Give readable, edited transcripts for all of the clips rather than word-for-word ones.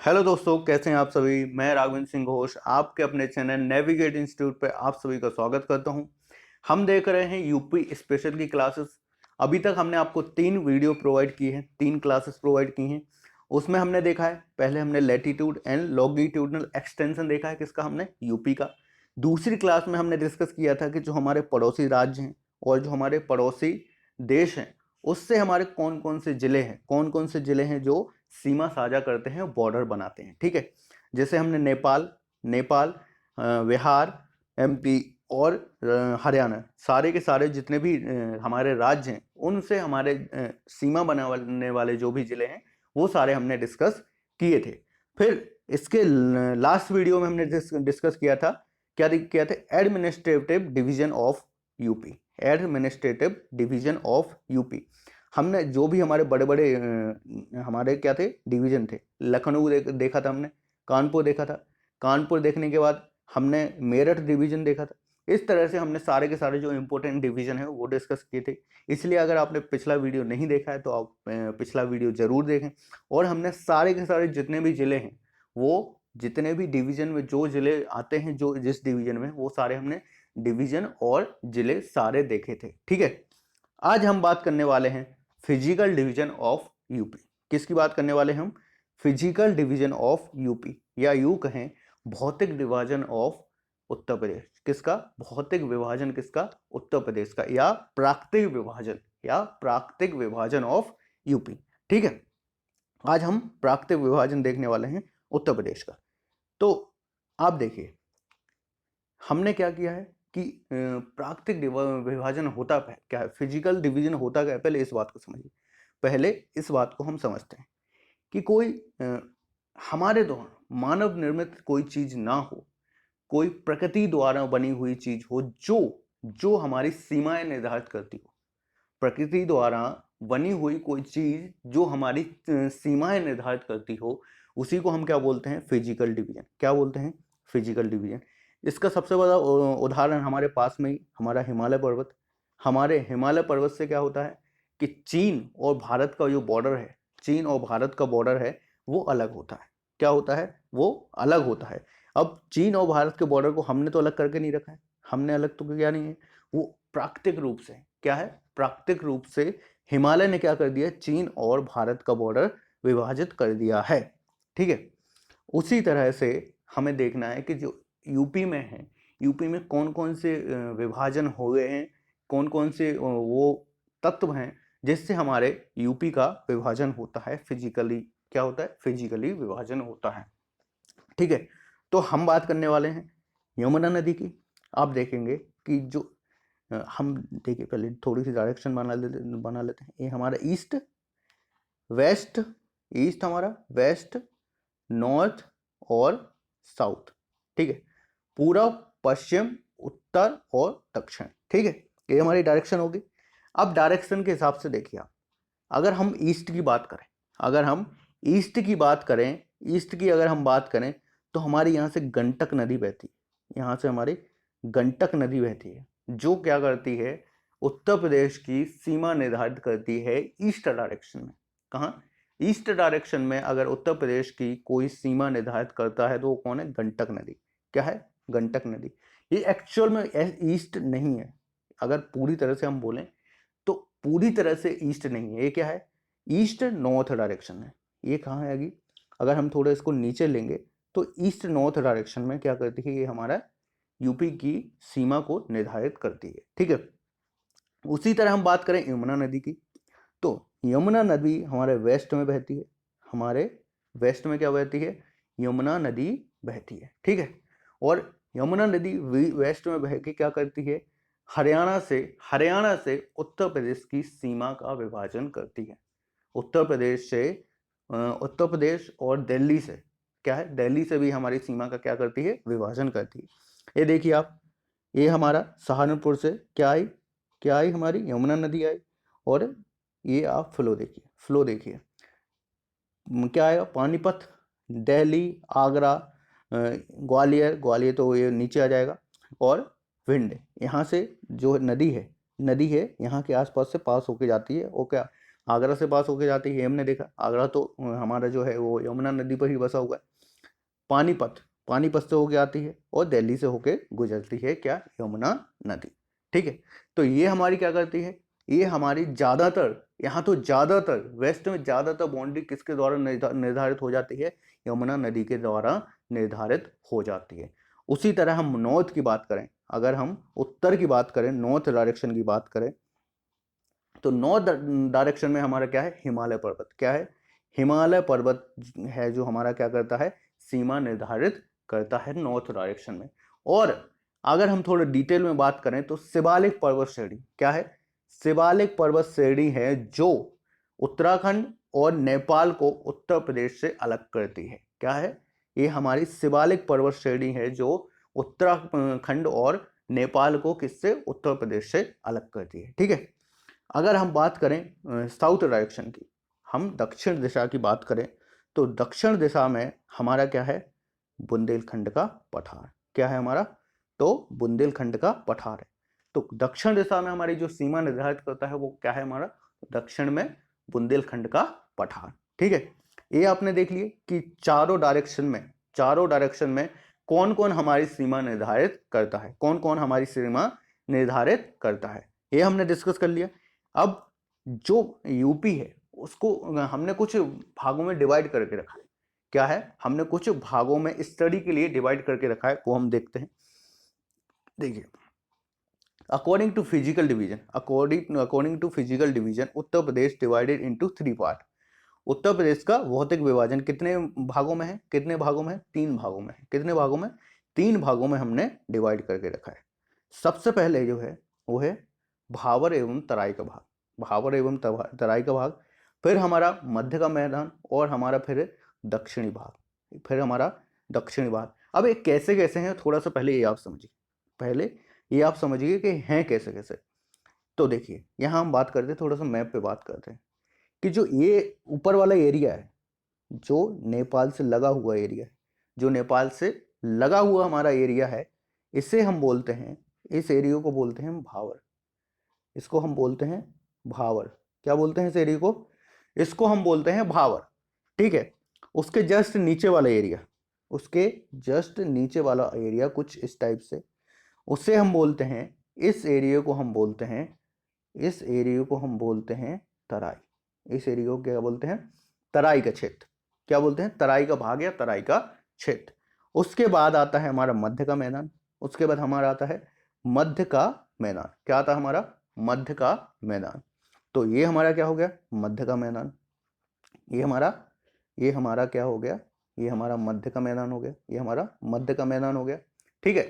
Hello दोस्तों, कैसे हैं आप सभी। मैं राघवेंद्र सिंह घोष आपके अपने चैनल नेविगेट इंस्टीट्यूट पे आप सभी का स्वागत करता हूं। हम देख रहे हैं यूपी स्पेशल की क्लासेस। अभी तक हमने आपको 3 वीडियो प्रोवाइड की हैं, 3 क्लासेस प्रोवाइड की हैं। उसमें हमने देखा है, पहले हमने लैटिट्यूड एंड लॉन्गिट्यूडनल एक्सटेंशन देखा है, किसका, हमने यूपी का। दूसरी क्लास में हमने डिस्कस किया था कि जो हमारे पड़ोसी राज्य हैं और जो हमारे पड़ोसी देश हैं उससे हमारे कौन कौन से जिले हैं, कौन कौन से जिले हैं जो सीमा साझा करते हैं, बॉर्डर बनाते हैं। ठीक है, जैसे हमने नेपाल नेपाल बिहार, एमपी और हरियाणा, सारे के सारे जितने भी हमारे राज्य हैं उनसे हमारे सीमा बनाने वाले जो भी जिले हैं वो सारे हमने डिस्कस किए थे। फिर इसके लास्ट वीडियो में हमने डिस्कस किया था, क्या किया था, administrative division of UP. Administrative division of UP, हमने जो भी हमारे बड़े बड़े हमारे क्या थे, डिवीजन थे। लखनऊ देखा था हमने, कानपुर देखा था, कानपुर देखने के बाद हमने मेरठ डिवीजन देखा था। इस तरह से हमने सारे के सारे जो इंपॉर्टेंट डिवीजन है वो डिस्कस किए थे। इसलिए अगर आपने पिछला वीडियो नहीं देखा है तो आप पिछला वीडियो जरूर देखें। और हमने सारे के सारे जितने भी जिले हैं, वो जितने भी डिवीजन में जो जिले आते हैं, जो जिस डिवीजन में, वो सारे हमने डिवीजन और जिले सारे देखे थे। ठीक है, आज हम बात करने वाले हैं फिजिकल डिवीजन ऑफ यूपी। किसकी बात करने वाले हैं हम? फिजिकल डिवीजन ऑफ यूपी, या यूं कहें भौतिक विभाजन ऑफ उत्तर प्रदेश। किसका भौतिक विभाजन? किसका? उत्तर प्रदेश का, या प्राकृतिक विभाजन, या प्राकृतिक विभाजन ऑफ यूपी। ठीक है, आज हम प्राकृतिक विभाजन देखने वाले हैं उत्तर प्रदेश का। तो आप देखिए, हमने क्या किया है कि प्राकृतिक विभाजन होता क्या है, फिजिकल डिवीजन होता क्या है, पहले इस बात को समझिए। पहले इस बात को हम समझते हैं कि कोई हमारे द्वारा मानव निर्मित कोई चीज ना हो, कोई प्रकृति द्वारा बनी हुई चीज हो जो जो हमारी सीमाएं निर्धारित करती हो। प्रकृति द्वारा बनी हुई कोई चीज जो हमारी सीमाएं निर्धारित करती हो, उसी को हम क्या बोलते हैं? Physical division. क्या बोलते हैं? Physical division. इसका सबसे बड़ा उदाहरण हमारे पास में ही हमारा हिमालय पर्वत। हमारे हिमालय पर्वत से क्या होता है कि चीन और भारत का जो बॉर्डर है, चीन और भारत का बॉर्डर है, वो अलग होता है। क्या होता है? वो अलग होता है। अब चीन और भारत के बॉर्डर को हमने तो अलग करके नहीं रखा है, हमने अलग तो किया नहीं है, वो प्राकृतिक रूप से क्या है, प्राकृतिक रूप से हिमालय ने क्या कर दिया, चीन और भारत का बॉर्डर विभाजित कर दिया है। ठीक है, उसी तरह से हमें देखना है कि जो यूपी में है, यूपी में कौन कौन से विभाजन हो गए हैं, कौन कौन से वो तत्व हैं जिससे हमारे यूपी का विभाजन होता है फिजिकली। क्या होता है? फिजिकली विभाजन होता है। ठीक है, तो हम बात करने वाले हैं यमुना नदी की। आप देखेंगे कि जो हम देखिए, पहले थोड़ी सी डायरेक्शन बना लेते हैं। ये हमारा ईस्ट वेस्ट, ईस्ट हमारा वेस्ट, नॉर्थ और साउथ। ठीक है, पूर्व पश्चिम उत्तर और दक्षिण। ठीक है, ये हमारी डायरेक्शन होगी। अब डायरेक्शन के हिसाब से देखिए आप, अगर हम ईस्ट की बात करें, अगर हम ईस्ट की बात करें, ईस्ट की अगर हम बात करें, तो हमारी यहाँ से गंडक नदी बहती है। यहाँ से हमारी गंडक नदी बहती है, जो क्या करती है, उत्तर प्रदेश की सीमा निर्धारित करती है ईस्ट डायरेक्शन में। कहाँ? ईस्ट डायरेक्शन में अगर उत्तर प्रदेश की कोई सीमा निर्धारित करता है तो वो कौन है? गंडक नदी। क्या है? गंडक नदी। ये एक्चुअल में ईस्ट नहीं है, अगर पूरी तरह से हम बोलें तो पूरी तरह से ईस्ट नहीं है। ये क्या है? ईस्ट नॉर्थ डायरेक्शन है। ये कहाँ आएगी? अगर हम थोड़ा इसको नीचे लेंगे तो ईस्ट नॉर्थ डायरेक्शन में क्या करती है, ये हमारा यूपी की सीमा को निर्धारित करती है। ठीक है, उसी तरह हम बात करें यमुना नदी की, तो यमुना नदी हमारे वेस्ट में बहती है। हमारे वेस्ट में क्या बहती है? यमुना नदी बहती है। ठीक है, और यमुना नदी वेस्ट में बह के क्या करती है? हरियाणा से उत्तर प्रदेश की सीमा का विभाजन करती है। उत्तर प्रदेश से उत्तर प्रदेश और दिल्ली से क्या है, दिल्ली से भी हमारी सीमा का क्या करती है? विभाजन करती है। ये देखिए आप, ये हमारा सहारनपुर से क्या आई, क्या आई, हमारी यमुना नदी आई। और ये आप फ्लो देखिए, फ्लो देखिए, क्या आएगा? पानीपत, दिल्ली, आगरा, ग्वालियर, ग्वालियर तो ये नीचे आ जाएगा, और भिंड। यहाँ से जो नदी है, नदी है यहाँ के आसपास से पास होके जाती है, और क्या आगरा से पास होके जाती है, हमने देखा आगरा तो हमारा जो है वो यमुना नदी पर ही बसा हुआ है। पानीपत, पानीपत से होके आती है और दिल्ली से होके गुजरती है क्या, यमुना नदी। ठीक है, तो ये हमारी क्या करती है, ये हमारी ज्यादातर, यहाँ तो ज्यादातर वेस्ट में ज्यादातर बाउंड्री किसके द्वारा निर्धारित हो जाती है, यमुना नदी के द्वारा निर्धारित हो जाती है। उसी तरह हम नॉर्थ की बात करें, अगर हम उत्तर की बात करें, नॉर्थ डायरेक्शन की बात करें, तो नॉर्थ डायरेक्शन में हमारा क्या है, हिमालय पर्वत। क्या है, हिमालय पर्वत है जो हमारा क्या करता है, सीमा निर्धारित करता है नॉर्थ डायरेक्शन में। और अगर हम थोड़े डिटेल में बात करें तो शिवालिक पर्वत श्रेणी क्या है, शिवालिक पर्वत श्रेणी है जो उत्तराखंड और नेपाल को उत्तर प्रदेश से अलग करती है। क्या है, ये हमारी शिवालिक पर्वत श्रेणी है जो उत्तराखंड और नेपाल को किससे, उत्तर प्रदेश से अलग करती है। ठीक है, अगर हम बात करें साउथ डायरेक्शन की, हम दक्षिण दिशा की बात करें, तो दक्षिण दिशा में हमारा क्या है, बुंदेलखंड का पठार। क्या है हमारा, तो बुंदेलखंड का पठार है। तो दक्षिण दिशा में हमारी जो सीमा निर्धारित करता है वो क्या है हमारा, दक्षिण में बुंदेलखंड का पठार। ठीक है, ये आपने देख लिए कि चारों डायरेक्शन में कौन कौन हमारी सीमा निर्धारित करता है, कौन कौन हमारी सीमा निर्धारित करता है, ये हमने डिस्कस कर लिया। अब जो यूपी है उसको हमने कुछ भागों में डिवाइड करके रखा है। क्या है, हमने कुछ भागों में स्टडी के लिए डिवाइड करके रखा है, वो हम देखते हैं। देखिए, according to physical division Uttar Pradesh divided into 3 part. Uttar Pradesh का भौतिक विभाजन कितने भागों में है, कितने भागों में है, 3 भागों में है। कितने भागों में, 3 भागों में हमने डिवाइड करके रखा है। सबसे पहले जो है वो है भावर एवं तराई का भाग, भावर एवं तराई का भाग, फिर हमारा मध्य का मैदान, और हमारा फिर दक्षिणी भाग, फिर हमारा दक्षिणी भाग। अब ये कैसे कैसे हैं, थोड़ा सा पहले ये आप समझिए, पहले ये आप समझिए कि हैं कैसे कैसे। तो देखिए, यहाँ हम बात करते हैं, थोड़ा सा मैप पे बात करते हैं कि जो ये ऊपर वाला एरिया है, जो नेपाल से लगा हुआ एरिया है, जो नेपाल से लगा हुआ हमारा एरिया है, इसे हम बोलते हैं, इस एरिया को बोलते हैं भावर। इसको हम बोलते हैं भावर। क्या बोलते हैं इस एरिया को, इसको हम बोलते हैं भावर। ठीक है, उसके जस्ट नीचे वाला एरिया, उसके जस्ट नीचे वाला एरिया कुछ इस टाइप से, उसे हम बोलते हैं, इस एरिया को हम बोलते हैं, इस एरिया को हम बोलते हैं तराई। इस एरिया को क्या बोलते हैं, तराई का क्षेत्र। क्या बोलते हैं, तराई का भाग या तराई का क्षेत्र। उसके बाद आता है हमारा मध्य का मैदान, उसके बाद हमारा आता है मध्य का मैदान। क्या आता है हमारा, मध्य का मैदान। तो ये हमारा क्या हो गया, मध्य का मैदान। ये हमारा क्या हो गया, ये हमारा मध्य का मैदान हो गया, ये हमारा मध्य का मैदान हो गया। ठीक है,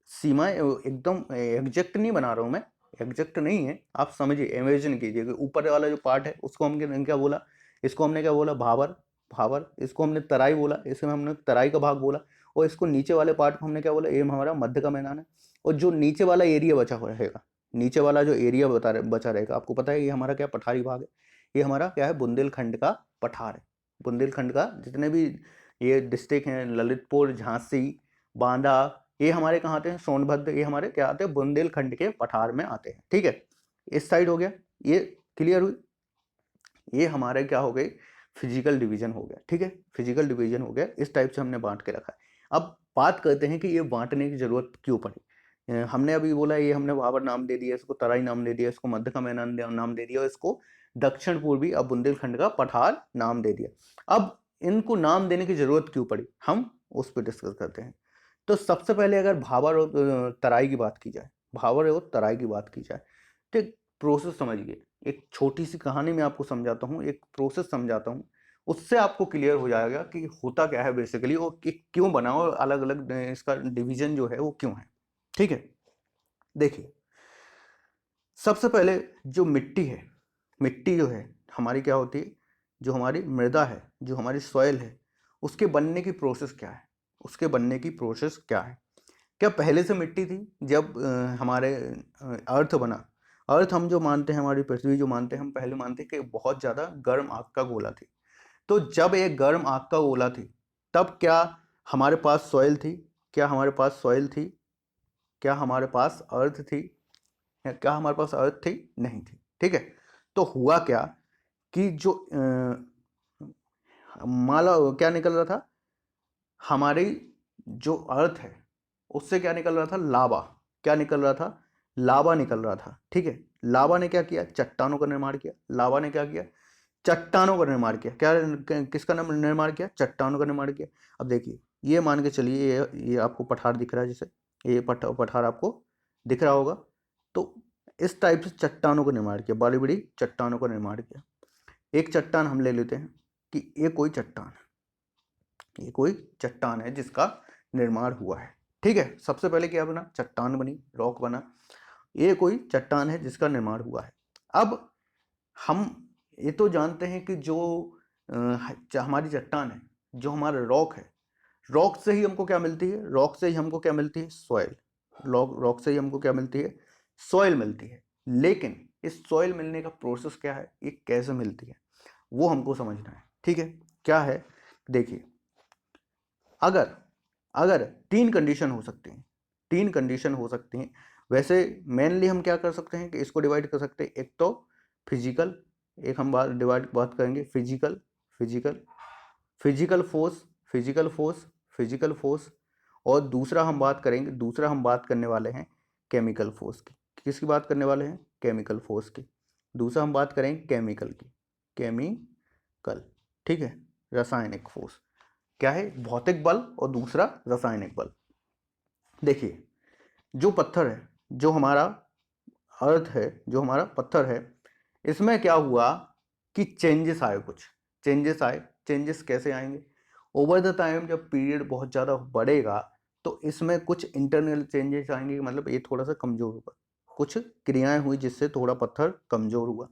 सीमाएं एकदम एग्जैक्ट नहीं बना रहा हूं मैं, एग्जैक्ट नहीं है, आप समझिए, इमेजिन कीजिए कि ऊपर वाला जो पार्ट है उसको हमने क्या बोला, इसको हमने क्या बोला, भावर। भावर, इसको हमने तराई बोला, इसमें हमने तराई का भाग बोला, और इसको नीचे वाले पार्ट को हमने क्या बोला, ये हमारा मध्य का मैदान है। और जो नीचे वाला एरिया बचा हुआ रहेगा, नीचे वाला जो एरिया बचा रहेगा, आपको पता है ये हमारा क्या, पठारी भाग है। ये हमारा क्या है, बुंदेलखंड का पठार है। बुंदेलखंड का जितने भी ये डिस्ट्रिक्ट हैं, ललितपुर, झांसी, बांदा, ये हमारे कहाँ आते हैं, सोनभद्र, ये हमारे क्या आते हैं, बुंदेलखंड के पठार में आते हैं। ठीक है, इस साइड हो गया, ये क्लियर हुई, ये हमारे क्या हो गई, फिजिकल डिवीजन हो गया। ठीक है, फिजिकल डिवीजन हो गया, इस टाइप से हमने बांट के रखा है। अब बात करते हैं कि ये बांटने की जरूरत क्यों पड़ी। हमने अभी बोला ये हमने भावर नाम दे दिया, इसको तराई नाम दे दिया, इसको मध्य का मैदान नाम दे दिया, और इसको दक्षिण पूर्वी अब बुंदेलखंड का पठार नाम दे दिया। अब इनको नाम देने की जरूरत क्यों पड़ी, हम उस पर डिस्कस करते हैं। तो सबसे पहले अगर भावर और तराई की बात की जाए, भावर और तराई की बात की जाए, तो एक प्रोसेस समझिए, एक छोटी सी कहानी में आपको समझाता हूँ, एक प्रोसेस समझाता हूँ, उससे आपको क्लियर हो जाएगा कि होता क्या है बेसिकली, और क्यों बना और अलग अलग इसका डिवीजन जो है वो क्यों है। ठीक है, देखिए, सबसे पहले जो मिट्टी है, मिट्टी जो है हमारी क्या होती है, जो हमारी मृदा है, जो हमारी सॉइल है, उसके बनने की प्रोसेस क्या है, उसके बनने की प्रोसेस क्या है। क्या पहले से मिट्टी थी, जब हमारे अर्थ बना, अर्थ हम जो मानते हैं, हमारी पृथ्वी जो मानते हैं, हम पहले मानते हैं कि बहुत ज़्यादा गर्म आग का गोला थी। तो जब एक गर्म आग का गोला थी, तब क्या हमारे पास सॉइल थी, क्या हमारे पास सॉइल थी, क्या हमारे पास अर्थ थी, क्या हमारे पास अर्थ थी, नहीं थी। ठीक है, तो हुआ क्या कि जो माला क्या निकल रहा था, हमारी जो अर्थ है उससे क्या निकल रहा था, लावा। क्या निकल रहा था, लावा निकल रहा था। ठीक है, लावा ने क्या किया, चट्टानों का निर्माण किया। लावा ने क्या किया, चट्टानों का निर्माण किया। क्या, किसका निर्माण किया, चट्टानों का निर्माण किया। अब देखिए, ये मान के चलिए, ये आपको पठार दिख रहा है, जैसे ये पठार आपको दिख रहा होगा। तो इस टाइप से चट्टानों का निर्माण किया, बड़ी बड़ी चट्टानों का निर्माण किया। एक चट्टान हम ले लेते हैं कि ये कोई चट्टान है, ये कोई चट्टान है जिसका निर्माण हुआ है। ठीक है, सबसे पहले क्या बना, चट्टान बनी, रॉक बना। ये कोई चट्टान है जिसका निर्माण हुआ है। अब हम ये तो जानते हैं कि जो हमारी चट्टान है, जो हमारा रॉक है, रॉक से ही हमको क्या मिलती है, रॉक से ही हमको क्या मिलती है, सॉइल। रॉक से ही हमको क्या मिलती है, सॉइल मिलती है। लेकिन इस सॉइल मिलने का प्रोसेस क्या है, ये कैसे मिलती है, वो हमको समझना है। ठीक है, क्या है, देखिए, अगर अगर तीन कंडीशन हो सकती हैं, तीन कंडीशन हो सकती हैं। वैसे मेनली हम क्या कर सकते हैं कि इसको डिवाइड कर सकते हैं, एक तो फिजिकल, एक हम बात करेंगे physical, physical physical force, physical force, physical force. और दूसरा हम बात करेंगे, दूसरा हम बात करने वाले हैं केमिकल फोर्स की। किसकी बात करने वाले हैं, केमिकल फोर्स की। दूसरा हम बात करेंगे केमिकल की, केमिकल। ठीक है, रासायनिक फोर्स क्या है, भौतिक बल, और दूसरा रासायनिक बल। देखिए, जो पत्थर है, जो हमारा अर्थ है, जो हमारा पत्थर है, इसमें क्या हुआ कि चेंजेस आए, कुछ चेंजेस आए। चेंजेस कैसे आएंगे, ओवर द टाइम जब पीरियड बहुत ज़्यादा बढ़ेगा तो इसमें कुछ इंटरनल चेंजेस आएंगे, मतलब ये थोड़ा सा कमज़ोर होगा, कुछ क्रियाएं हुई जिससे थोड़ा पत्थर कमज़ोर हुआ।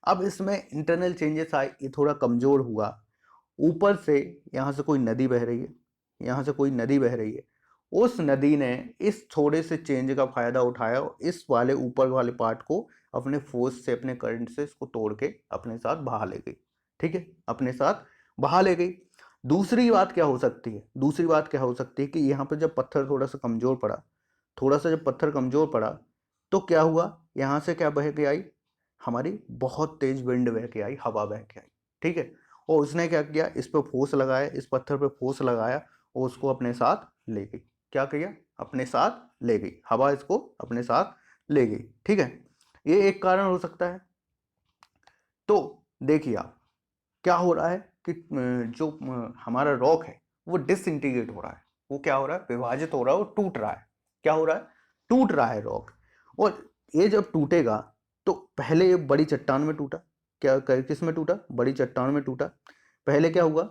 अब इसमें इंटरनल चेंजेस आए, ये थोड़ा कमज़ोर हुआ। ऊपर से यहाँ से कोई नदी बह रही है, यहाँ से कोई नदी बह रही है, उस नदी ने इस थोड़े से चेंज का फायदा उठाया और इस वाले ऊपर वाले पार्ट को अपने फोर्स से, अपने करंट से इसको तोड़ के अपने साथ बहा ले गई। ठीक है, अपने साथ बहा ले गई। दूसरी बात क्या हो सकती है, दूसरी बात क्या हो सकती है कि यहाँ पर जब पत्थर थोड़ा सा कमजोर पड़ा, थोड़ा सा जब पत्थर कमजोर पड़ा तो क्या हुआ, यहाँ से क्या बह के आई, हमारी बहुत तेज विंड बह के आई, हवा बह के आई। ठीक है, और उसने क्या किया, इस पर फोर्स लगाया, इस पत्थर पे फोर्स लगाया और उसको अपने साथ ले गई। क्या किया, अपने साथ ले गई, हवा इसको अपने साथ ले गई। ठीक है, ये एक कारण हो सकता है। तो देखिए आप, क्या हो रहा है कि जो हमारा रॉक है वो डिसइंटीग्रेट हो रहा है, वो क्या हो रहा है, विभाजित हो रहा है, वो टूट रहा है। क्या हो रहा है, टूट रहा है रॉक। और ये जब टूटेगा तो पहले ये बड़ी चट्टान में टूटा, क्या किस में टूटा, बड़ी चट्टान में टूटा। पहले क्या हुआ,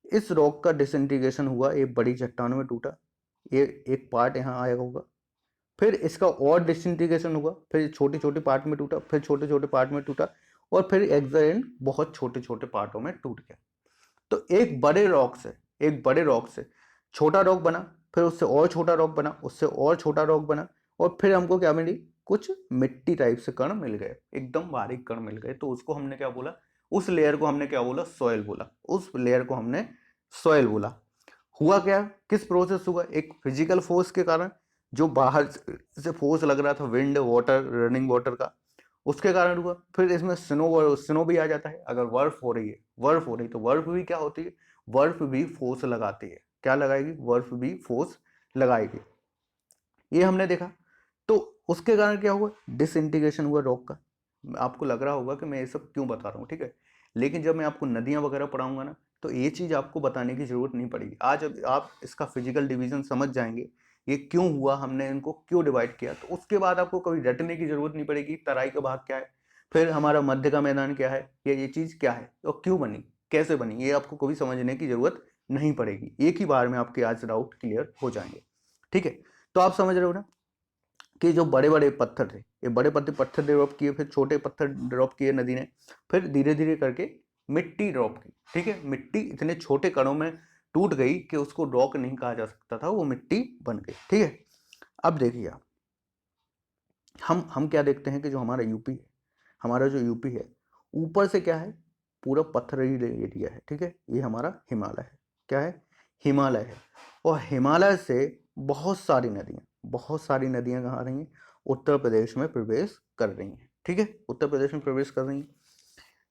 इस रॉक का डिसइंटीग्रेशन हुआ, ये बड़ी चट्टान में टूटा, ये एक पार्ट यहाँ आया होगा, फिर इसका और डिसइंटीग्रेशन हुआ, फिर छोटे छोटे पार्ट में टूटा, फिर छोटे छोटे पार्ट में टूटा, और फिर एट द एंड बहुत छोटे छोटे पार्टों में टूट गया। तो एक बड़े रॉक से, एक बड़े रॉक से छोटा रॉक बना, फिर उससे और छोटा रॉक बना, उससे और छोटा रॉक बना, और फिर हमको क्या मिली, कुछ मिट्टी टाइप से कण मिल गए, एकदम बारीक कण मिल गए। तो उसको हमने क्या बोला, उस लेयर को हमने क्या बोला, सॉइल बोला, उस लेयर को हमने सॉइल बोला। हुआ क्या, किस प्रोसेस हुआ, एक फिजिकल फोर्स के कारण, जो बाहर से फोर्स लग रहा था, विंड, वाटर, रनिंग वाटर का, उसके कारण हुआ। फिर इसमें स्नो भी आ जाता है। अगर बर्फ हो रही है, बर्फ हो रही तो बर्फ भी क्या होती है, बर्फ भी फोर्स लगाती है। क्या लगाएगी, बर्फ भी फोर्स लगाएगी, ये हमने देखा। तो उसके कारण क्या हुआ, डिसइंटीग्रेशन हुआ रॉक का। आपको लग रहा होगा कि मैं ये सब क्यों बता रहा हूँ, ठीक है, लेकिन जब मैं आपको नदियाँ वगैरह पढ़ाऊंगा ना, तो ये चीज़ आपको बताने की जरूरत नहीं पड़ेगी। आज आप इसका फिजिकल डिवीजन समझ जाएंगे, ये क्यों हुआ, हमने इनको क्यों डिवाइड किया, तो उसके बाद आपको कभी रटने की जरूरत नहीं पड़ेगी, तराई का भाग क्या है, फिर हमारा मध्य का मैदान क्या है, या ये चीज़ क्या है और क्यों बनी, कैसे बनी, ये आपको कभी समझने की जरूरत नहीं पड़ेगी। एक ही बार में आपके आज डाउट क्लियर हो जाएंगे। ठीक है, तो आप समझ रहे हो ना कि जो बड़े बड़े पत्थर थे, ये बड़े पत्थर ड्रॉप किए, फिर छोटे पत्थर ड्रॉप किए नदी ने, फिर धीरे धीरे करके मिट्टी ड्रॉप की। ठीक है, मिट्टी इतने छोटे कणों में टूट गई कि उसको रॉक नहीं कहा जा सकता था, वो मिट्टी बन गई। ठीक है, अब देखिए आप, हम क्या देखते हैं कि जो हमारा यूपी है, हमारा जो यूपी है, ऊपर से क्या है, पूरा पत्थरी एरिया है। ठीक है, ये हमारा हिमालय है, क्या है, हिमालय है। और हिमालय से बहुत सारी नदियां कहाँ आ रही हैं, उत्तर प्रदेश में प्रवेश कर रही हैं। ठीक है, उत्तर प्रदेश में प्रवेश कर रही हैं।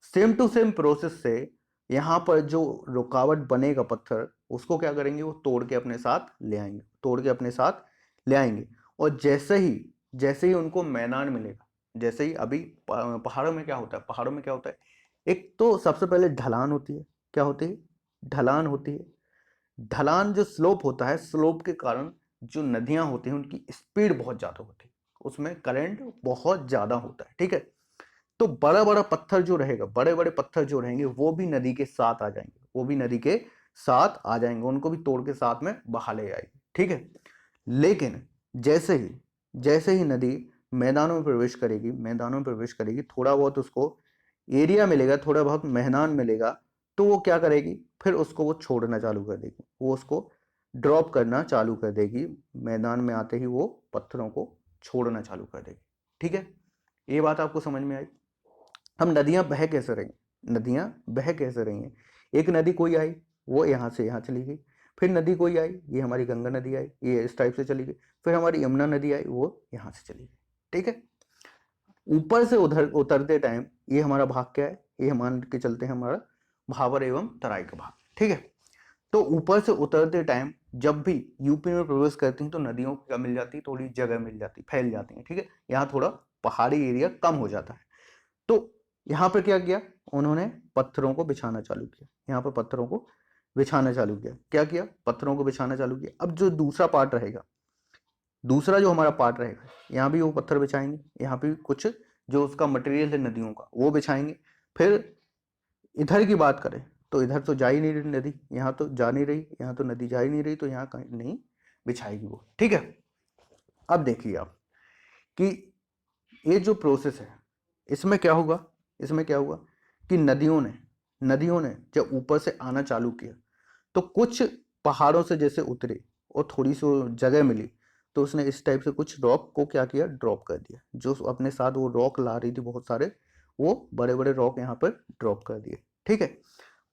सेम टू सेम प्रोसेस से यहाँ पर जो रुकावट बनेगा पत्थर, उसको क्या करेंगे, वो तोड़ के अपने साथ ले आएंगे, तोड़ के अपने साथ ले आएंगे। और जैसे ही उनको मैदान मिलेगा, जैसे ही अभी पहाड़ों में क्या होता है, पहाड़ों में क्या होता है, एक तो सबसे पहले ढलान होती है। क्या होती है? ढलान होती है। ढलान जो स्लोप होता है, स्लोप के कारण जो नदियां होती हैं उनकी स्पीड बहुत ज्यादा होती है, उसमें करंट बहुत ज्यादा होता है। ठीक है, तो बड़ा बड़ा पत्थर जो रहेगा, बड़े बड़े पत्थर जो रहेंगे वो भी नदी के साथ आ जाएंगे, वो भी नदी के साथ आ जाएंगे, उनको भी तोड़ के साथ में बहा ले जाएगी। ठीक है, लेकिन जैसे ही नदी मैदानों में प्रवेश करेगी, मैदानों में प्रवेश करेगी, थोड़ा बहुत उसको एरिया मिलेगा, थोड़ा बहुत मैदान मिलेगा, तो वो क्या करेगी, फिर उसको वो छोड़ना चालू कर देगी, वो उसको ड्रॉप करना चालू कर देगी। मैदान में आते ही वो पत्थरों को छोड़ना चालू कर देगी। ठीक है, ये बात आपको समझ में आई। हम नदियां बह कैसे रही, नदियां बह कैसे रही हैं? एक नदी कोई आई, वो यहाँ से यहाँ चली गई, फिर नदी कोई आई, ये हमारी गंगा नदी आई, ये इस टाइप से चली गई, फिर हमारी यमुना नदी आई, वो यहाँ से चली गई। ठीक है, ऊपर से उधर उतरते टाइम ये हमारा भाग क्या है, ये मान के चलते हैं हमारा भाबर एवं तराई का भाग। ठीक है, तो ऊपर से उतरते टाइम जब भी यूपी में प्रवेश करती हैं तो नदियों को क्या मिल जाती है, थोड़ी जगह मिल जाती, फैल जाती है। ठीक है, यहाँ थोड़ा पहाड़ी एरिया कम हो जाता है। तो यहाँ पर क्या किया, उन्होंने पत्थरों को बिछाना चालू किया, यहाँ पर पत्थरों को बिछाना चालू किया। क्या किया, पत्थरों को बिछाना चालू किया। अब जो दूसरा पार्ट रहेगा, दूसरा जो हमारा पार्ट रहेगा, यहाँ भी वो पत्थर बिछाएंगे, यहाँ भी कुछ जो उसका मटेरियल है नदियों का वो बिछाएंगे। फिर इधर की बात करें तो इधर तो जा ही नहीं रही नदी, यहाँ तो जा नहीं रही, यहाँ तो नदी जा ही नहीं रही, तो यहाँ कहीं नहीं बिछाएगी वो। ठीक है, अब देखिए आप कि ये जो प्रोसेस है, इसमें क्या होगा, इसमें क्या हुआ कि नदियों ने जब ऊपर से आना चालू किया तो कुछ पहाड़ों से जैसे उतरे और थोड़ी सी जगह मिली, तो उसने इस टाइप से कुछ रॉक को क्या किया, ड्रॉप कर दिया। जो अपने साथ वो रॉक ला रही थी बहुत सारे, वो बड़े बड़े रॉक यहाँ पर ड्रॉप कर दिए। ठीक है,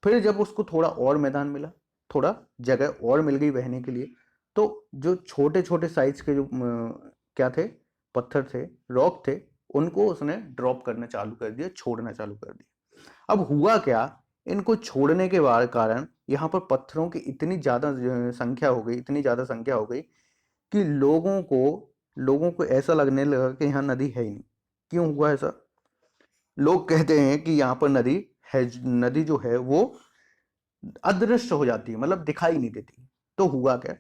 फिर जब उसको थोड़ा और मैदान मिला, थोड़ा जगह और मिल गई बहने के लिए, तो जो छोटे छोटे साइज के जो क्या थे, पत्थर थे, रॉक थे, उनको उसने ड्रॉप करना चालू कर दिया, छोड़ना चालू कर दिया। अब हुआ क्या, इनको छोड़ने के बाद कारण यहाँ पर पत्थरों की इतनी ज्यादा संख्या हो गई, इतनी ज्यादा संख्या हो गई कि लोगों को ऐसा लगने लगा कि यहाँ नदी है ही नहीं। क्यों हुआ ऐसा? लोग कहते हैं कि यहाँ पर नदी है, नदी जो है वो अदृश्य हो जाती है, मतलब दिखाई नहीं देती। तो हुआ क्या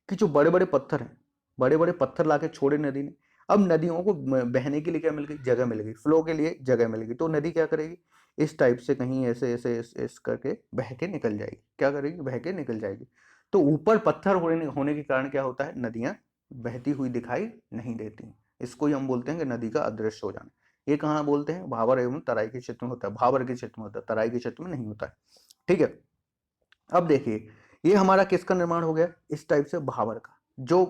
कि जो बड़े बड़े पत्थर हैं, बड़े बड़े पत्थर लाके छोड़े नदी ने, अब नदियों को बहने के लिए क्या मिल गई, जगह मिल गई, फ्लो के लिए जगह मिल गई। तो नदी क्या करेगी, इस टाइप से कहीं ऐसे ऐसे इस करके बह के निकल जाएगी। क्या करेगी, बह के निकल जाएगी। तो ऊपर पत्थर होने के कारण क्या होता है, नदियां बहती हुई दिखाई नहीं देती। इसको ही हम बोलते हैं कि नदी का अदृश्य हो जाना। ये कहाँ बोलते हैं, भाबर एवं तराई के क्षेत्र में होता है, भाबर के क्षेत्र में होता है, तराई के क्षेत्र में नहीं होता है। ठीक है, अब देखिए ये हमारा किसका निर्माण हो गया, इस टाइप से भाबर का, जो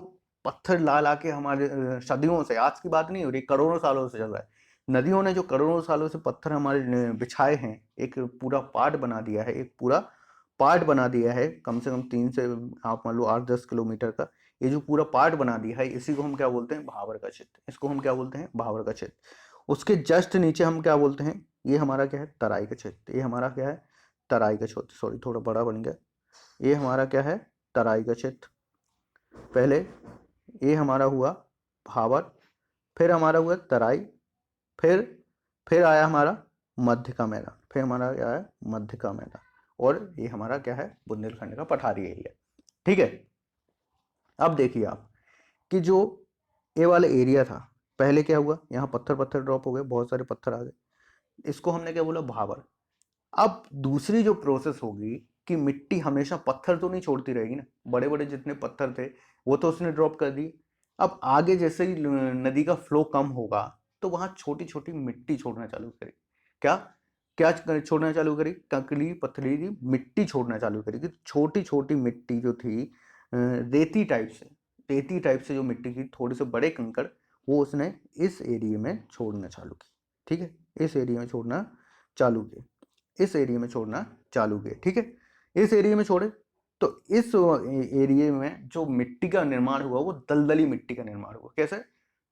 पत्थर ला ला के हमारे सदियों से, आज की बात नहीं हो रही, करोड़ों सालों से चल रहा है। नदियों ने जो करोड़ों सालों से पत्थर हमारे बिछाए हैं, एक पूरा पार्ट बना दिया है, एक पूरा पार्ट बना दिया है, कम से कम 3 से आप मान लो 8-10 किलोमीटर का, ये जो पूरा पार्ट बना दिया है, इसी को हम क्या बोलते हैं, भाबर का क्षेत्र। इसको हम क्या बोलते हैं, भाबर का क्षेत्र। उसके जस्ट नीचे हम क्या बोलते हैं, ये हमारा क्या है, तराई का क्षेत्र। ये हमारा क्या है, तराई का क्षेत्र, सॉरी थोड़ा बड़ा बन गया। ये हमारा क्या है, तराई का क्षेत्र। पहले ये हमारा हुआ भाबर, फिर हमारा हुआ तराई, फिर फिर आया हमारा मध्य का मैदान, फिर हमारा क्या है, मध्य का मैदान, और ये हमारा क्या है, बुंदेलखंड का पठारी एरिया। ठीक है, अब देखिए आप कि जो ये वाला एरिया था, पहले क्या हुआ, यहाँ पत्थर पत्थर ड्रॉप हो गए, बहुत सारे पत्थर आ गए, इसको हमने क्या बोला, भाबर। अब दूसरी जो प्रोसेस होगी कि मिट्टी हमेशा पत्थर तो नहीं छोड़ती रहेगी ना, बड़े बड़े जितने पत्थर थे वो तो उसने ड्रॉप कर दिए। अब आगे जैसे ही नदी का फ्लो कम होगा तो वहां छोटी छोटी मिट्टी छोड़ना चालू करेगी। क्या क्या छोड़ना चालू करी, कंकड़ी पथरीली मिट्टी छोड़ना चालू करेगी। छोटी छोटी मिट्टी जो थी रेती टाइप से, रेती टाइप से जो मिट्टी की, थोड़े से बड़े कंकड़, वो उसने इस एरिया में छोड़ना चालू की। ठीक है, इस एरिया में छोड़ना चालू किए, इस एरिया में छोड़ना चालू किए। ठीक है, इस एरिया में छोड़े तो इस एरिया में जो मिट्टी का निर्माण हुआ वो दलदली मिट्टी का निर्माण हुआ। कैसे,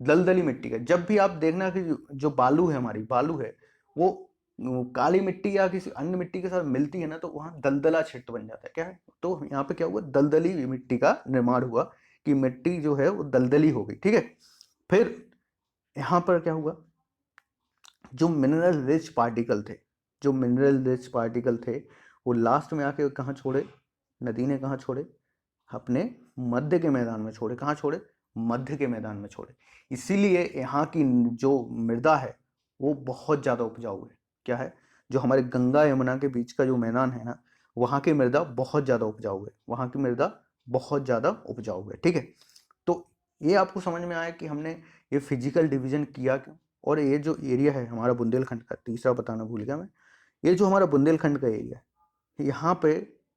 दलदली मिट्टी का। जब भी आप देखना कि जो बालू है, हमारी बालू है, वो काली मिट्टी या किसी अन्य मिट्टी के साथ मिलती है ना, तो वहाँ दलदला क्षेत्र बन जाता है। क्या है, तो यहाँ पे क्या हुआ, दलदली मिट्टी का निर्माण हुआ, कि मिट्टी जो है वो दलदली हो गई। ठीक है, फिर यहाँ पर क्या हुआ, जो मिनरल रिच पार्टिकल थे, जो मिनरल रिच पार्टिकल थे, वो लास्ट में आके कहाँ छोड़े, नदी ने कहाँ छोड़े, अपने मध्य के मैदान में छोड़े। कहाँ छोड़े, मध्य के मैदान में छोड़े। इसीलिए यहाँ की जो मृदा है वो बहुत ज़्यादा उपजाऊ है। क्या है, जो हमारे गंगा यमुना के बीच का जो मैदान है ना, वहाँ की मृदा बहुत ज़्यादा उपजाऊ है, वहाँ की मृदा बहुत ज़्यादा उपजाऊ है। ठीक है, तो ये आपको समझ में आया कि हमने ये फिजिकल डिवीजन किया क्यों। और ये जो एरिया है हमारा बुंदेलखंड का, तीसरा बताना भूल गया मैं, ये जो हमारा बुंदेलखंड का एरिया है, यहाँ पे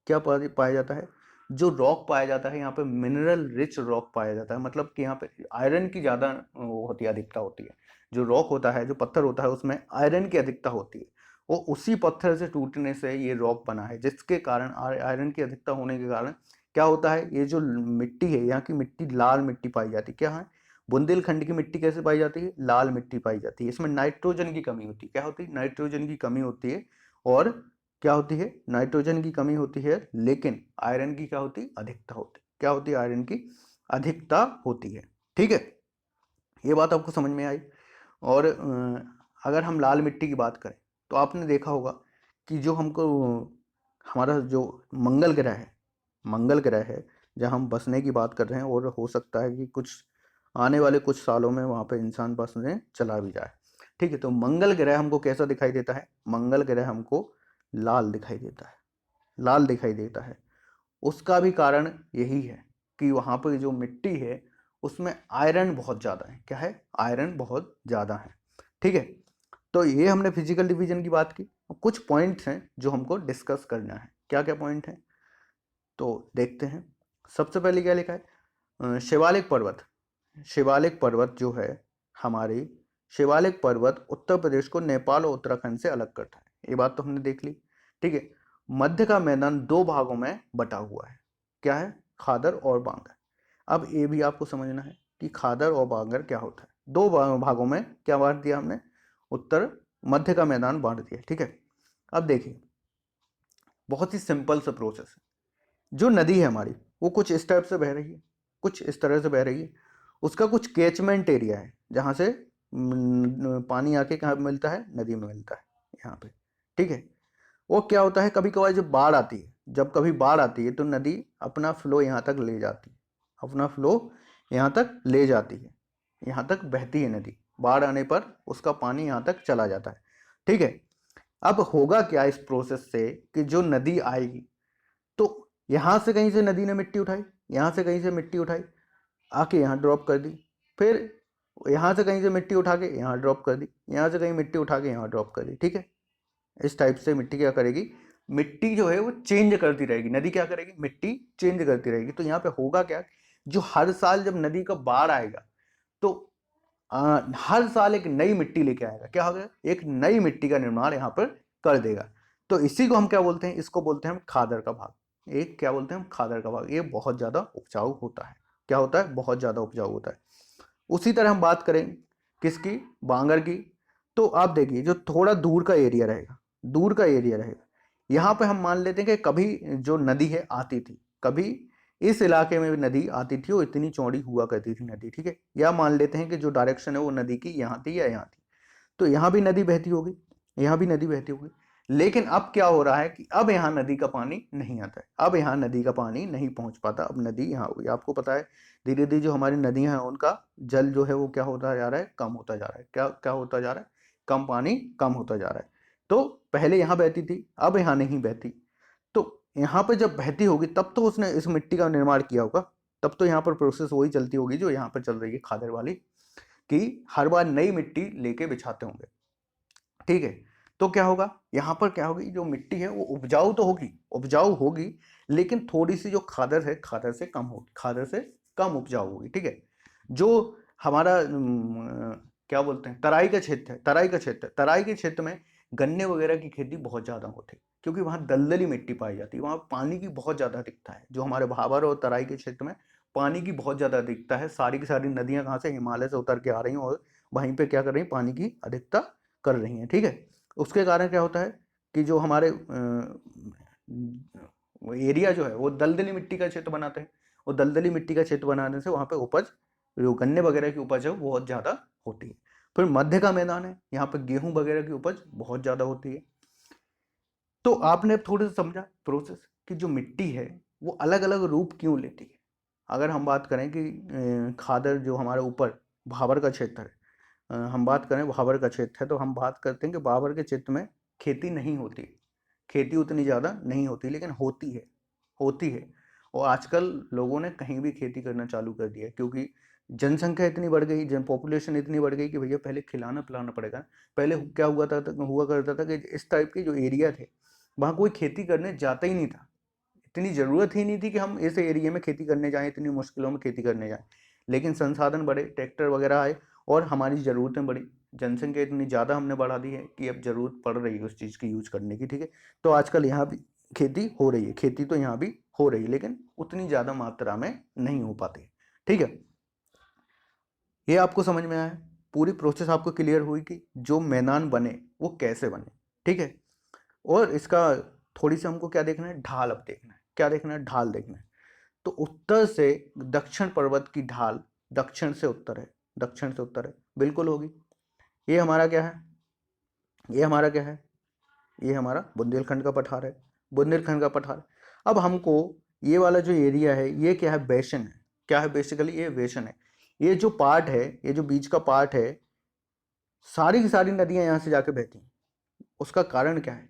क्या पाया जाता है, जो रॉक पाया जाता है यहाँ पे मिनरल रिच रॉक पाया जाता है। मतलब कि यहाँ पे आयरन की ज़्यादा वो होती है, अधिकता होती है। जो रॉक होता है, जो पत्थर होता है, उसमें आयरन की अधिकता होती है। वो उसी पत्थर से टूटने से ये रॉक बना है, जिसके कारण आयरन की अधिकता होने के कारण क्या होता है, ये जो मिट्टी है, यहाँ की मिट्टी लाल मिट्टी पाई जाती है। क्या है, बुंदेलखंड की मिट्टी कैसे पाई जाती है, लाल मिट्टी पाई जाती है। इसमें नाइट्रोजन की कमी होती है। क्या होती है, नाइट्रोजन की कमी होती है। और क्या होती है, नाइट्रोजन की कमी होती है, लेकिन आयरन की क्या होती है, अधिकता होती है। क्या होती है, आयरन की अधिकता होती है। ठीक है, ये बात आपको समझ में आई। और अगर हम लाल मिट्टी की बात करें, तो आपने देखा होगा कि जो हमको हमारा जो मंगल ग्रह है, मंगल ग्रह है जहाँ हम बसने की बात कर रहे हैं, और हो सकता है कि कुछ आने वाले कुछ सालों में वहाँ पे इंसान बसने चला भी जाए। ठीक है, तो मंगल ग्रह हमको कैसा दिखाई देता है, मंगल ग्रह हमको लाल दिखाई देता है, लाल दिखाई देता है। उसका भी कारण यही है कि वहाँ पर जो मिट्टी है उसमें आयरन बहुत ज़्यादा है। क्या है, आयरन बहुत ज़्यादा है। ठीक है, तो ये हमने फिजिकल डिवीजन की बात की। कुछ पॉइंट्स हैं जो हमको डिस्कस करना है। क्या क्या पॉइंट हैं, तो देखते हैं। सबसे पहले क्या लिखा है, शिवालिक पर्वत। शिवालिक पर्वत जो है हमारी, शिवालिक पर्वत उत्तर प्रदेश को नेपाल और उत्तराखंड से अलग करता है। ये बात तो हमने देख ली। ठीक है, मध्य का मैदान दो भागों में बटा हुआ है। क्या है, खादर और बांगर। अब ये भी आपको समझना है कि खादर और बांगर क्या होता है। दो भागों में क्या बांट दिया हमने, उत्तर मध्य का मैदान बांट दिया। ठीक है, अब देखिए, बहुत ही सिंपल सा प्रोसेस है। जो नदी है हमारी, वो कुछ इस टाइप से बह रही है, कुछ इस तरह से बह रही है। उसका कुछ कैचमेंट एरिया है जहाँ से पानी आके कहाँ मिलता है, नदी में मिलता है, यहाँ पे। ठीक है, वो क्या होता है, कभी कभार जब बाढ़ आती है, जब कभी बाढ़ आती है तो नदी अपना फ्लो यहाँ तक ले जाती है, अपना फ्लो यहाँ तक ले जाती है, यहाँ तक बहती है नदी। बाढ़ आने पर उसका पानी यहाँ तक चला जाता है। ठीक है, अब होगा क्या इस प्रोसेस से, कि जो नदी आएगी, तो यहाँ से कहीं से नदी ने मिट्टी उठाई, यहाँ से कहीं से मिट्टी उठाई, आके यहाँ ड्रॉप कर दी। फिर यहाँ से कहीं से मिट्टी उठा के यहाँ ड्रॉप कर दी, यहाँ से कहीं मिट्टी उठा के यहाँ ड्रॉप कर दी। ठीक है, इस टाइप से मिट्टी क्या करेगी, मिट्टी जो है वो चेंज करती रहेगी। नदी क्या करेगी, मिट्टी चेंज करती रहेगी। तो यहाँ पे होगा क्या, जो हर साल जब नदी का बाढ़ आएगा, तो हर साल एक नई मिट्टी लेके आएगा। क्या होगा, एक नई मिट्टी का निर्माण यहाँ पर कर देगा। तो इसी को हम क्या बोलते हैं, इसको बोलते हैं हम खादर का भाग। एक क्या बोलते हैं हम, खादर का भाग। ये बहुत ज्यादा उपजाऊ होता है। क्या होता है, बहुत ज्यादा उपजाऊ होता है। उसी तरह हम बात करें किसकी, बांगर की। तो आप देखिए, जो थोड़ा दूर का एरिया रहेगा, दूर का एरिया रहेगा, यहाँ पे हम मान लेते हैं कि कभी जो नदी है आती थी, कभी इस इलाके में भी नदी आती थी, और इतनी चौड़ी हुआ करती थी नदी। ठीक है, या मान लेते हैं कि जो डायरेक्शन है वो नदी की यहाँ थी या यहाँ थी, तो यहाँ भी नदी बहती होगी, यहाँ भी नदी बहती होगी। लेकिन अब क्या हो रहा है कि अब यहाँ नदी का पानी नहीं आता है, अब यहाँ नदी का पानी नहीं पहुंच पाता। अब नदी यहाँ हो गई, आपको पता है धीरे धीरे जो हमारी नदियां हैं उनका जल जो है वो क्या होता जा रहा है, कम होता जा रहा है। क्या क्या होता जा रहा है, कम पानी कम होता जा रहा है। तो पहले यहाँ बहती थी, अब यहाँ नहीं बहती। तो यहाँ पे जब बहती होगी तब तो उसने इस मिट्टी का निर्माण किया होगा, तब तो यहाँ पर प्रोसेस वही चलती होगी जो यहाँ पर चल रही है खादर वाली, कि हर बार नई मिट्टी लेके बिछाते होंगे। ठीक है, तो क्या होगा, यहाँ पर क्या होगी, जो मिट्टी है वो उपजाऊ तो होगी, उपजाऊ होगी, लेकिन थोड़ी सी जो खादर है, खादर से कम होगी, खादर से कम उपजाऊ होगी। ठीक है, जो हमारा क्या बोलते हैं, तराई का क्षेत्र है, तराई का क्षेत्र, तराई के क्षेत्र में गन्ने वगैरह की खेती बहुत ज्यादा होती है, क्योंकि वहाँ दलदली मिट्टी पाई जाती है, वहाँ पानी की बहुत ज्यादा अधिकता है। जो हमारे भाबर और तराई के क्षेत्र में पानी की बहुत ज्यादा अधिकता है। सारी की सारी नदियां कहाँ से, हिमालय से उतर के आ रही हैं, और वहीं पे क्या कर रही हैं, पानी की अधिकता कर रही हैं। ठीक है, उसके कारण क्या होता है कि जो हमारे एरिया जो है वो दलदली मिट्टी का क्षेत्र बनाते हैं, और दलदली मिट्टी का क्षेत्र बनाने से वहाँ पे उपज, जो गन्ने वगैरह की उपज है वो बहुत ज़्यादा होती है। फिर मध्य का मैदान है, यहाँ पे गेहूं वगैरह की उपज बहुत ज़्यादा होती है। तो आपने अब थोड़ा सा समझा प्रोसेस कि जो मिट्टी है वो अलग अलग रूप क्यों लेती है। अगर हम बात करें कि खादर जो हमारे ऊपर भाबर का क्षेत्र है, हम बात करें भाबर का क्षेत्र है, तो हम बात करते हैं कि भाबर के क्षेत्र में खेती नहीं होती, खेती उतनी ज़्यादा नहीं होती, लेकिन होती है, होती है। और आजकल लोगों ने कहीं भी खेती करना चालू कर दिया है, क्योंकि जनसंख्या इतनी बढ़ गई, जन पॉपुलेशन इतनी बढ़ गई कि भैया पहले खिलाना पिलाना पड़ेगा। पहले क्या हुआ करता था कि इस टाइप के जो एरिया थे वहाँ कोई खेती करने जाता ही नहीं था, इतनी ज़रूरत ही नहीं थी कि हम इस एरिया में खेती करने जाएं, इतनी मुश्किलों में खेती करने जाएं। लेकिन संसाधन बढ़े, ट्रैक्टर वगैरह आए और हमारी ज़रूरतें बढ़ी, जनसंख्या इतनी ज़्यादा हमने बढ़ा दी है कि अब ज़रूरत पड़ रही है उस चीज़ की यूज करने की, ठीक है। तो आजकल यहाँ भी खेती हो रही है, खेती तो यहाँ भी हो रही है, लेकिन उतनी ज़्यादा मात्रा में नहीं हो पाती, ठीक है। ये आपको समझ में आया, पूरी प्रोसेस आपको क्लियर हुई कि जो मैदान बने वो कैसे बने, ठीक है। और इसका थोड़ी सी हमको क्या देखना है, ढाल अब देखना है, क्या देखना है, ढाल देखना है। तो उत्तर से दक्षिण पर्वत की ढाल दक्षिण से उत्तर है, दक्षिण से उत्तर है, बिल्कुल होगी। ये हमारा क्या है, ये हमारा क्या है, ये हमारा बुंदेलखंड का पठार है, बुंदेलखंड का पठार। अब हमको ये वाला जो एरिया है ये क्या है, बेसन है, क्या है, बेसिकली ये बेसन है। ये जो पार्ट है, ये जो बीच का पार्ट है, सारी की सारी नदियां यहाँ से जाके बहती हैं। उसका कारण क्या है,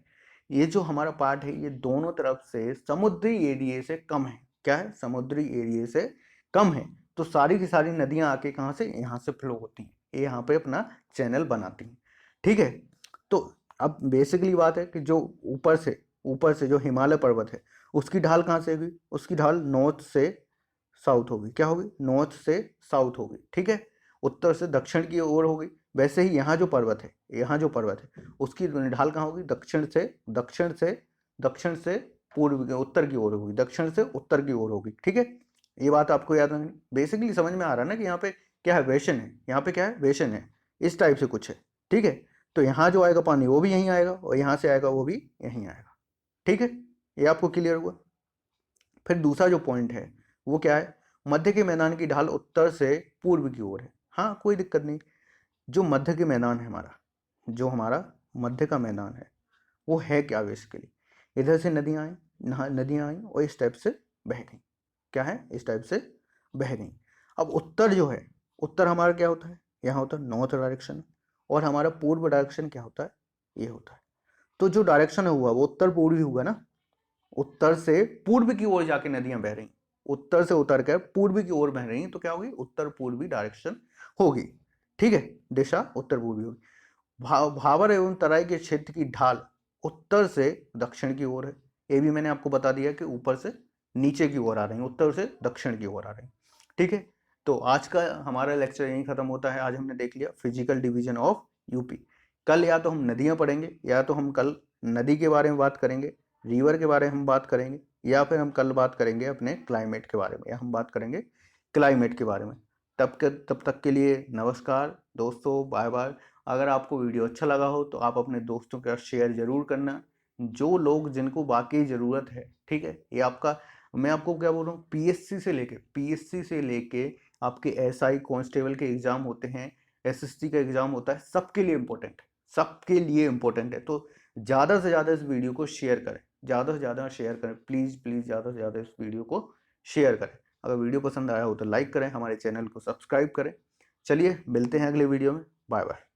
ये जो हमारा पार्ट है ये दोनों तरफ से समुद्री एरिया से कम है, क्या है, समुद्री एरिया से कम है। तो सारी की सारी नदियां आके कहाँ से, यहाँ से फ्लो होती हैं, ये यहाँ पे अपना चैनल बनाती हैं, ठीक है। तो अब बेसिकली बात है कि जो ऊपर से जो हिमालय पर्वत है उसकी ढाल कहाँ से होगी, उसकी ढाल नॉर्थ से साउथ होगी, क्या होगी, नॉर्थ से साउथ होगी, ठीक है। उत्तर से दक्षिण की ओर होगी। वैसे ही यहाँ जो पर्वत है, यहाँ जो पर्वत है उसकी ढाल कहाँ होगी, दक्षिण से पूर्व उत्तर की ओर होगी, दक्षिण से उत्तर की ओर होगी, ठीक है। ये बात आपको याद रखनी, बेसिकली समझ में आ रहा है ना कि यहाँ पे क्या है, वेशन है, यहाँ पे क्या है, वेशन है, इस टाइप से कुछ है, ठीक है। तो यहाँ जो आएगा पानी वो भी यहीं आएगा, और यहाँ से आएगा वो भी यहीं आएगा, ठीक है। ये आपको क्लियर हुआ। फिर दूसरा जो पॉइंट है वो क्या है, मध्य के मैदान की ढाल उत्तर से पूर्व की ओर है। हाँ कोई दिक्कत नहीं, जो मध्य के मैदान है हमारा, जो हमारा मध्य का मैदान है वो है क्या, बेसिकली इधर से नदियाँ आई, नदियाँ आई और इस टाइप से बह गई, क्या है, इस टाइप से बह गई। अब उत्तर जो है, उत्तर हमारा क्या होता है, यहाँ होता है नॉर्थ डायरेक्शन, और हमारा पूर्व डायरेक्शन क्या होता है, ये होता है। तो जो डायरेक्शन हुआ वो उत्तर पूर्वी हुआ ना, उत्तर से पूर्व की ओर जाके नदियां बह रही, उत्तर से उतर कर पूर्व की ओर बह रही, तो क्या होगी, उत्तर पूर्वी डायरेक्शन होगी, ठीक है, दिशा उत्तर पूर्वी होगी। भाबर एवं तराई के क्षेत्र की ढाल उत्तर से दक्षिण की ओर है, ये भी मैंने आपको बता दिया कि ऊपर से नीचे की ओर आ रही, उत्तर से दक्षिण की ओर आ रही, ठीक है। तो आज का हमारा लेक्चर यहीं खत्म होता है। आज हमने देख लिया फिजिकल डिवीजन ऑफ यूपी। कल या तो हम नदियां पढ़ेंगे, या तो हम कल नदी के बारे में बात करेंगे, रिवर के बारे में हम बात करेंगे, या फिर हम कल बात करेंगे अपने क्लाइमेट के बारे में, या हम बात करेंगे क्लाइमेट के बारे में। तब तक के लिए नमस्कार दोस्तों, बाय बाय। अगर आपको वीडियो अच्छा लगा हो तो आप अपने दोस्तों के साथ शेयर जरूर करना, जो लोग जिनको वाकई ज़रूरत है, ठीक है। ये आपका, मैं आपको क्या बोल रहा हूँ, पीएससी से लेके आपके एसआई कांस्टेबल के एग्जाम होते हैं, एसएससी का एग्जाम होता है, सबके लिए इम्पोर्टेंट है, सबके लिए इम्पोर्टेंट है। तो ज़्यादा से ज़्यादा इस वीडियो को शेयर करें, ज़्यादा से ज़्यादा शेयर करें, प्लीज़ प्लीज़ ज़्यादा से ज़्यादा इस वीडियो को शेयर करें। अगर वीडियो पसंद आया हो तो लाइक करें, हमारे चैनल को सब्सक्राइब करें। चलिए मिलते हैं अगले वीडियो में, बाय बाय।